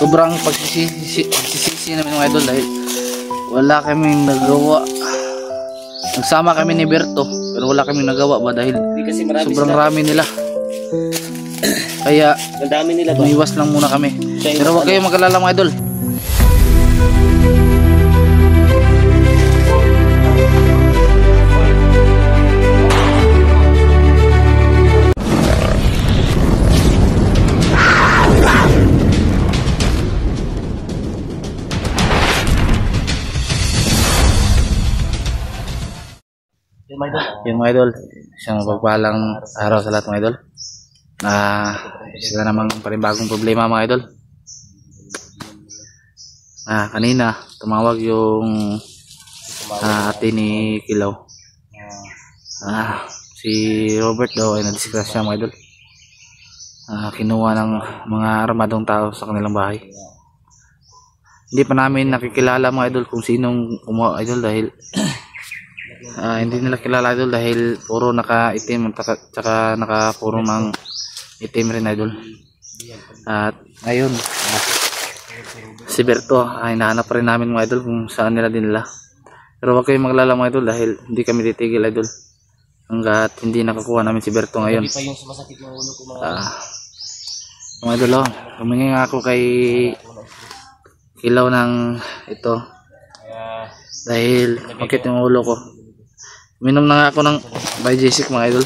sobrang pagsisisi namin mga idol dahil wala kaming nagawa. Nagsama kami ni Berto pero wala kaming nagawa ba dahil sobrang rami nila. Kaya umiwas lang muna kami. Pero huwag kayong mag-alala mga idol. Yung mga idol, isang pagpalang araw sa lahat mga idol. Sila namang panibagong problema mga idol. Kanina tumawag yung ate ni Kilaw. Si Robert daw ay nadisgrasya mga idol. Kinuha ng mga armadong tao sa kanilang bahay. Hindi pa namin nakikilala mga idol kung sinong kumuha idol dahil hindi nila kilala idol dahil puro naka-itim at saka naka-puro mang itim rin idol. At ngayon si Berto ay hinahanap rin namin mga idol kung saan nila dinala. Pero huwag kayong maglala mga idol dahil hindi kami titigil idol hanggat hindi nakakuha namin si Berto ngayon. Mga idol, humingi nga ako kay Kilaw ng ito dahil makit yung ulo ko. Minom na nga ako ng Biogesic mga idol.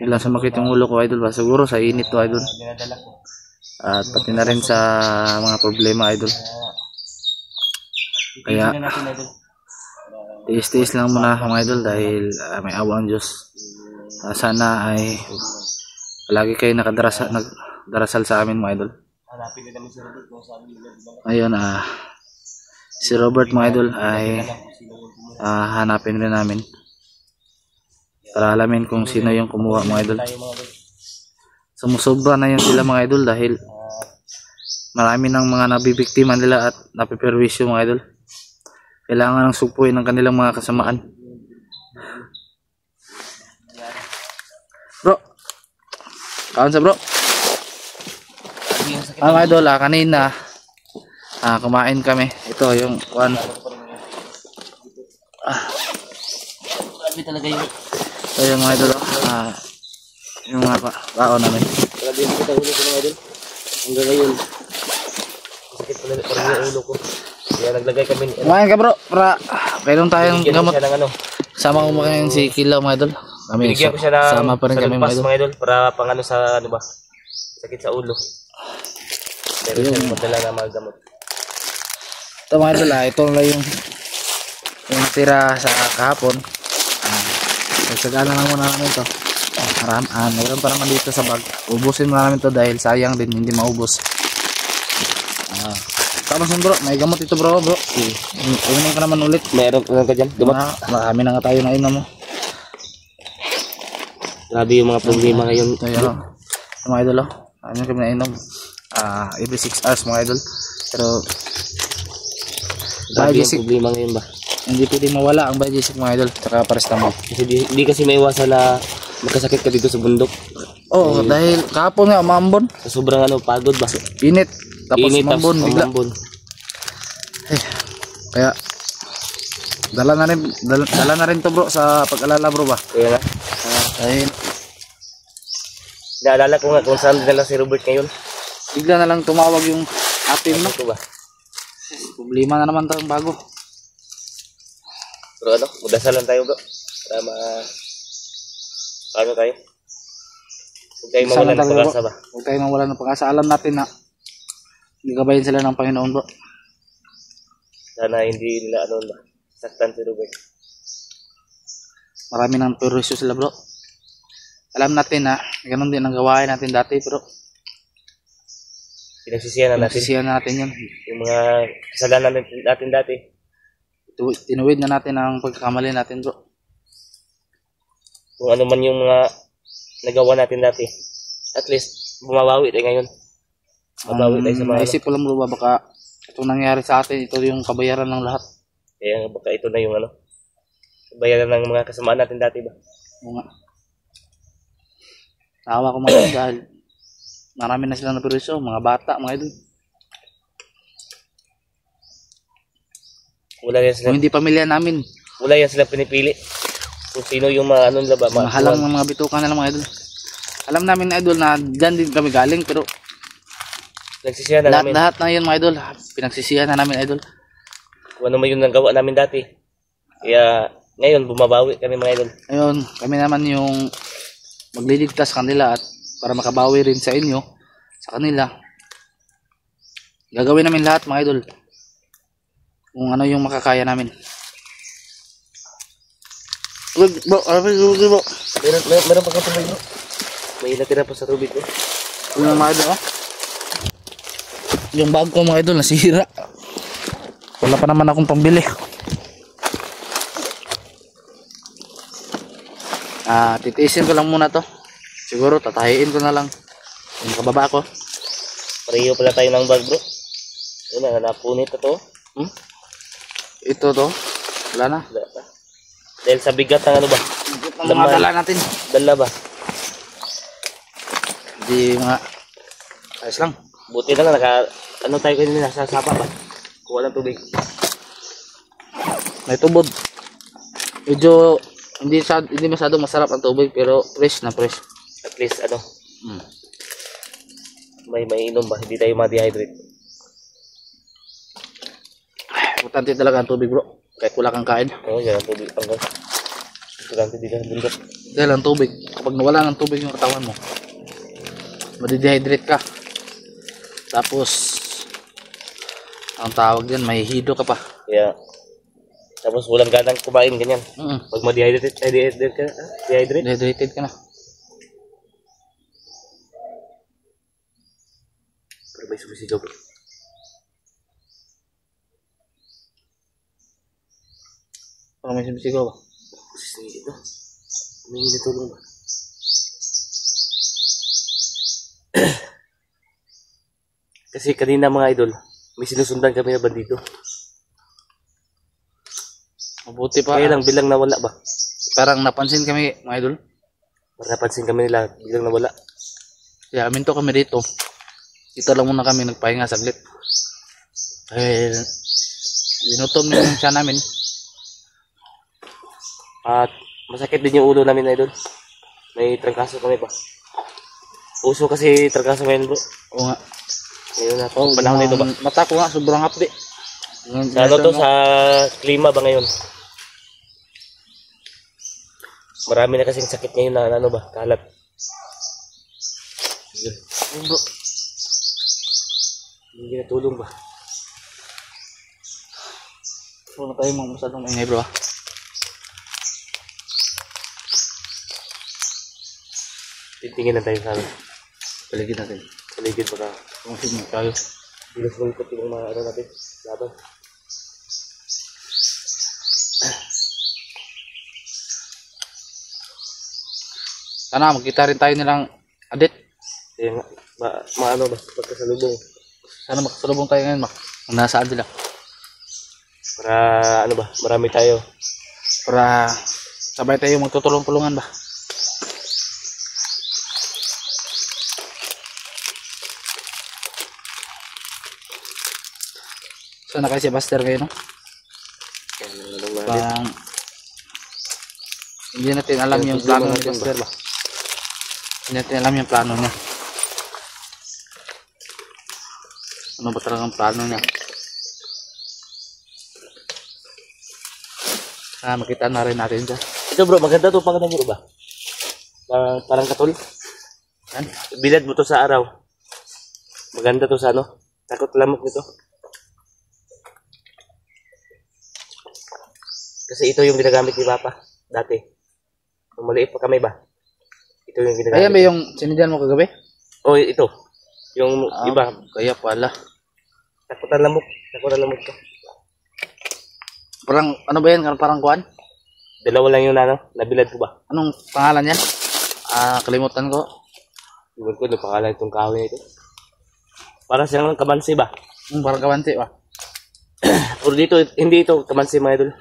Ilang sumakit yung ulo ko idol ba? Siguro sa init to idol. At pati na rin sa mga problema idol. Kaya tiis-tiis lang muna mga idol dahil may awa ang Diyos. Sana ay palagi kayo nagdarasal sa amin mga idol. Ayun si Robert mga idol ay hanapin rin namin para alamin kung sino yung kumuha mga idol. Sumusobra na yun sila mga idol dahil marami ng mga nabibiktima nila at napiperwisyo mga idol. Kailangan ng supuin ng kanilang mga kasamaan. Bro, kaon sa bro. Mga idol, kanina kumain kami. Ito yung one. Talaga yun. Ito yung mga idol. Yung mga baon namin. Grabe yung kita ulo ko mga idol. Hanggang ngayon. Sakit pala yung ulo ko. Kaya naglagay kami. Kumain ka bro. Para kailan tayong gamot. Sama ko makain si Kilaw mga idol. Binigyan ko siya ng sama pa rin kami mga idol. Para pang ano sa ano ba. Sakit sa ulo. Pero siya madala na mga gamot. Ito mga idol, ito lang yung natira sa kahapon. Nagsagana lang muna namin ito. Mayroon pa naman dito sa bag. Ubusin muna namin ito dahil sayang din hindi maubos. Tapos bro, may gamot ito bro. Inumin ka naman ulit. Meron ka dyan, gamot. Marami na nga tayo na inom mo. Grabe yung mga problema ngayon. Ito yun mga idol. Ano kami na inom. Every 6 hours mga idol. Pero Biogesic problema ngayon ba? Hindi pwedeng mawala ang Biogesic mga idol. Tsaka paracetamol. Hindi kasi maiwasan na magkasakit ka dito sa bundok. Oo, dahil kahapon nga umambon. Sa sobrang pagod ba? Init. Tapos umambon bigla. Kaya dala na rin to bro sa pag-alala bro ba? Kaya nga. Dahil naalala ko nga kung saan dala si Robert ngayon. Bigla na lang tumawag yung atin no? Ba? Problema na naman tayong bago. Bro magdasal lang tayo bro. Para paano tayo? Huwag tayo mawalan ng pag-asa ba? Huwag tayo mawalan ng pag-asa. Alam natin na gabayin sila ng Panginoon bro. Sana hindi nila ba? Saktan si Robert. Marami ng perwisyo sila bro. Alam natin na ganun din ang gawain natin dati pero pinagsisihan na natin yun. Yung mga kasalanan natin dati. Tinuwid na natin ang pagkakamali natin bro. Kung ano man yung mga nagawa natin dati, at least bumabawi tayo ngayon. Mabawi tayo sa mga naisip ko lang bro ba baka itong nangyari sa atin, ito yung kabayaran ng lahat. Kaya baka ito na yung kabayaran ng mga kasamaan natin dati ba? Oo nga. Naawa ko mga idol dahil marami na silang napirisyo, mga bata, mga idol. Wala yan sila, Kung hindi pamilya namin, wala yan sila pinipili. Kung sino yung mga ano nila ba. mahalang ng mga bitukan nila mga idol. Alam namin idol na dyan din kami galing, pero Nagsisiyan na namin. lahat na yun mga idol, pinagsisihan na namin idol. Kung ano man yung nagawa namin dati. Kaya ngayon bumabawi kami mga idol. Ayun, kami naman yung magliligtas sa kanila at para makabawi rin sa inyo, sa kanila. Gagawin namin lahat mga idol. Kung ano yung makakaya namin. Bro, bro. Meron pa kang tubig bro. May natira pa sa tubig ko. Yung mga idol, oh. Yung bag ko mga idol, nasira. Wala pa naman akong pambili. Titiisin ko lang muna to. Siguro tatahiin ko na lang yung kababa ko. Pareho pala tayo ng bag bro. Yun na, napunit ito. Ito to. Wala na. Wala pa. Dahil sa bigat ng ano ba? Ang mga dala natin. Dala ba? Hindi mga ayos lang. Buti na lang ano tayo kanina nasa sapa ba? Kuha ng tubig. May tubod. Medyo hindi masyadong masarap ang tubig pero fresh na fresh. At least ano. May inom ba? Hindi tayo ma-dehydrate. Importante talaga ang tubig bro. Kahit wala kang kain. Oo, yan ang tubig. Importante dito sa bundok. Dahil ang tubig. Kapag nawala ng tubig yung katawan mo, madidehydrate ka. Tapos ang tawag dyan, mahihido ka pa. Yeah. Tapos walang ganang kumain ganyan. Pag ma-dehydrate ka, Dehydrated ka na. Pero may sumisigaw bro. Parang may sumisigaw ba? Kasi ito. May natulong ba? Kasi kanina mga idol, may sinusundan kami na bandido. Mabuti pa. Kaya lang bilang nawala ba? Parang napansin kami mga idol. Napansin kami nila bilang nawala. Kaya aminto kami dito. Dito lang muna kami nagpahinga saglit. Eh, binutom yung siya namin. At masakit din yung ulo namin idol. May trangkaso kami ba? Uso kasi trangkaso ngayon bro. Oo nga. Ngayon na to, panahon na ito ba? Mata ko nga, sobrang hapdi. Sa ano to, sa klima ba ngayon? Marami na kasing sakit ngayon na ano ba, kalat. Bro, Hindi natulong ba? wala tayo mga masadong ingay bro. Titingin lang tayo sa ano. Paligid natin. Paligid baka Tumasig na tayo. bilos-bulkot yung mga ano natin. Laban. Sana magkita rin tayo nilang adit. Kaya nga, maano ba, pagkasalubong. Sana makasalubong tayo ngayon, kung nasaan sila. Para ano ba, marami tayo. Para sabay tayo magtutulong-tulungan ba. Sana kayo si Buster kayo, no? Yan, ano ba, Parang hindi natin alam yung plano ni Buster ba. Hindi natin alam yung plano niya. Ano ba talagang plano niya? Makita na rin natin siya. Ito bro, maganda to pag bro ba? Parang katol. Yan. Bilad mo to sa araw. Maganda to sa ano. Takot lamok nito. Kasi ito yung ginagamit ni Papa dati. Nung maliit pa kami ba? Ito yung ginagamit. Ayan ba yung sinidyan mo kagabi? Oh, ito. Yung iba. Kaya pala. Takot ang lamok. Takot ang lamok to. Parang ano ba yan? Parang kuan? Dalawa lang yung ano. Nabilad ko ba? Anong pangalan yan? Kalimutan ko. Iwan ko yung pangalan itong kahoy na ito. Para siyang kamansi ba? Parang kawanti ba? Pero dito, hindi ito kamansi mga idol.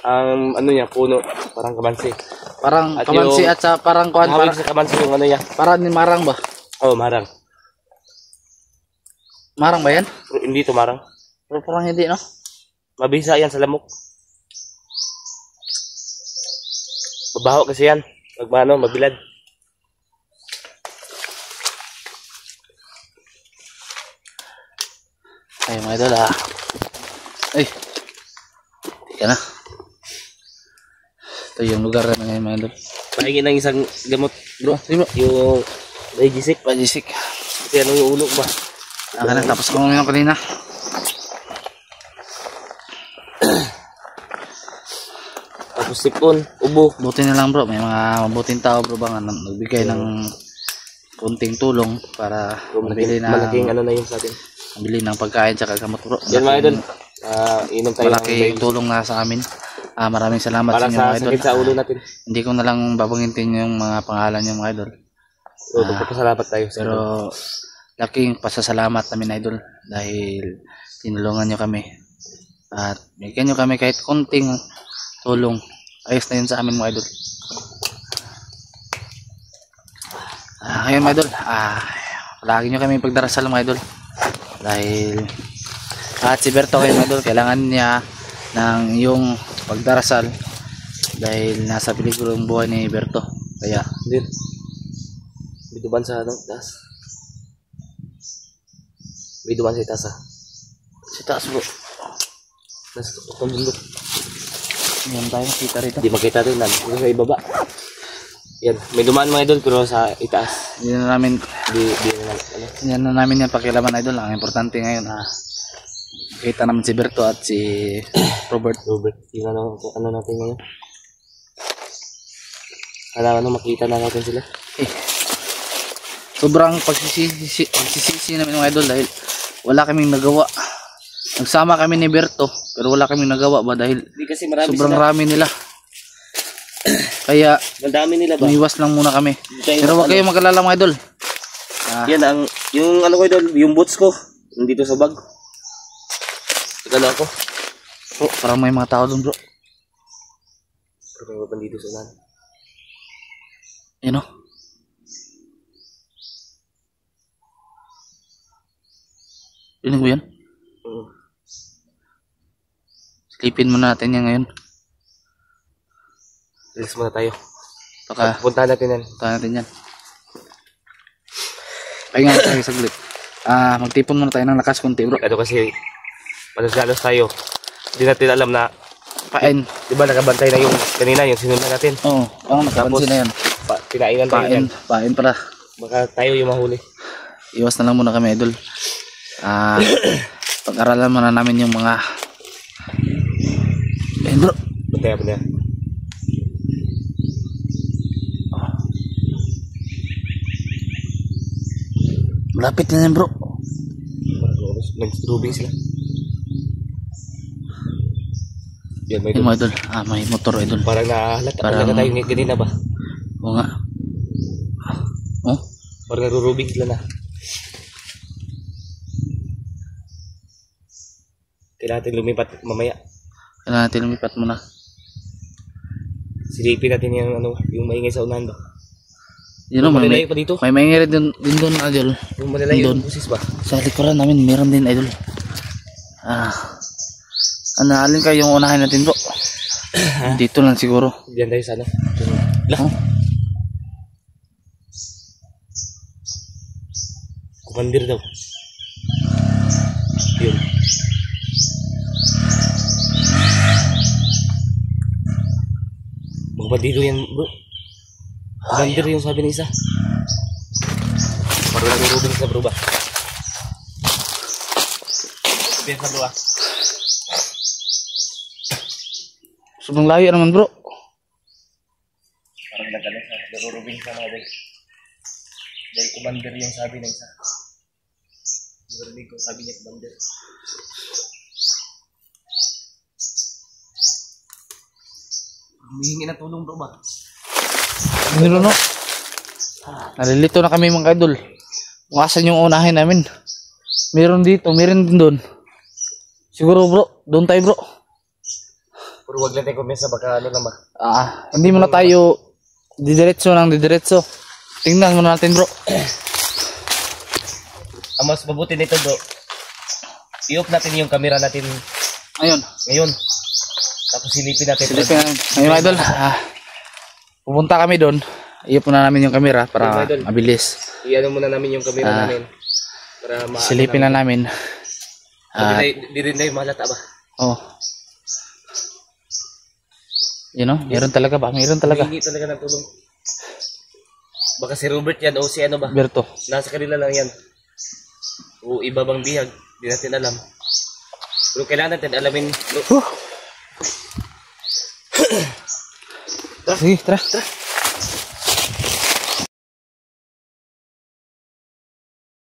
Ang ano niya, puno. Parang kamansi. Parang At kamansi yung- at sa parang kuan Hawig para, sa kamansi yung ano niya. parang ni marang ba? Oh, marang. Marang ba yan? Pero hindi to marang. Pero parang hindi, no? Mabisa yan sa lamok. Mabaho kasi yan. Magmano, mabilad. Ay, mga idol, Ay. Teka na. Ito yung lugar na ngayon, mga idol. Pahingi ng isang gamot, bro. Sige bro. Yung Digisik. Pajisik. Kasi ano yung ulo ba? Aka na, tapos ko uminom kanina. Tapos sipon, ubo. Buti na lang bro, may mga mabuting tao bro ba nga nagbigay ng kunting tulong para Malaking ano na yun sa atin. mabili ng pagkain tsaka gamot bro. Yan mga idol. Inom tayo ng Malaking Digisik. tulong na sa amin. Maraming salamat Para sa inyo sa mga idol. sakit sa ulo natin. Hindi ko na lang babangitin yung mga pangalan yung mga idol. So, magpapasalamat tayo. Pero laking pasasalamat namin idol dahil tinulungan nyo kami. At bigyan nyo kami kahit konting tulong. Ayos na yun sa amin mga idol. Ngayon mga idol, palagi nyo kami pagdarasal mga idol. Dahil at si Berto kayo mga idol, kailangan niya ng yung pagdarasal dahil nasa peligro ang buhay ni Berto. Kaya Dito ban sa ano, taas. Dito ban sa itaas si taas bro. Nasa tukong bundok. Yan tayo makita rito. Hindi makita rin dito sa ibaba. Yan, may dumaan mga idol pero sa itaas. Hindi na namin Di na ano. yan na namin yung pakilaman idol. Ang importante ngayon makita namin si Berto at si Robert. Yung ano natin ngayon. Ano makita na natin sila. Sobrang pagsisisi namin mga idol dahil wala kaming nagawa. Nagsama kami ni Berto pero wala kaming nagawa ba dahil Hindi kasi marami sobrang sila. rami nila. Kaya Madami nila ba? umiwas lang muna kami. Tayo Pero wag ano, kayong mag-alala mga idol. yan ang, yung ano ko idol, yung boots ko. Nandito sa bag. Tagala ako. Bro, parang may mga tao doon bro. Pero may mga dito sa ulan. Yan o. Rinig mo yan? Silipin muna natin yan ngayon. Relax muna tayo. Baka Puntahan natin yan. punta natin yan. Pahinga na tayo saglit. Magtipon muna tayo ng lakas konti bro. Ano kasi, palos-galos tayo. Hindi natin alam na, Pain. di ba nakabantay na yung kanina, yung sinundan natin. Oo, nakapansin na yan. Pinainan tayo yan. Pain pala. Baka tayo yung mahuli. Iwas na lang muna kami idol. Pag-aralan muna namin yung mga bro. Bantay ba na? Malapit na yan bro. Nag-strubing sila. Yan, may Yung mga idol. May motor idol. parang nahalata. Parang- Parang tayo ganina ba? Oo nga. Oh? Parang narurubing sila na. Kailangan natin lumipat mamaya. Kailangan natin lumipat muna. Silipin natin yung ano, yung maingay sa unahan ba? Yun o, Malalayo pa dito. may maingay din doon idol. Yung malalayo Doon. yung busis ba? Sa likuran namin meron din idol. Alin kayo yung unahin natin bro? Dito lang siguro. Diyan tayo sana. Lah. Oh. Kumandir daw. Yun. Magbandido yan bro. Kumandir yung sabi ng isa. Parang nagurubing sa bro ba? Sabihan sa bro ah. Sobrang layo naman bro. Parang nagurubing sa mga day. Dahil kumandir yung sabi ng isa. Narinig ko sabi niya kumandir. Humihingi na tulong bro ba? Ano no? Nalilito na kami mga idol. Kung asan yung unahin namin. Meron dito, meron din doon. Siguro bro, doon tayo bro. Pero wag lang tayo kumesa baka ano lang ba? Hindi mo na tayo Didiretso ng didiretso. Tingnan muna natin bro. Ang mas mabuti nito bro, i-off natin yung camera natin ngayon. Tapos silipin natin. Silipin natin. Ngayon idol, pupunta kami doon. I-off na namin yung camera para mabilis. I-ano muna namin yung camera namin. Para silipin na namin. Di rin na yung malata ba? Oh. You know, meron talaga ba? Meron talaga. Hindi talaga ng tulong. Baka si Robert yan o si ano ba? Berto. Nasa kanila lang yan. O iba bang bihag. Di natin alam. Pero kailangan natin alamin. Sige, tara.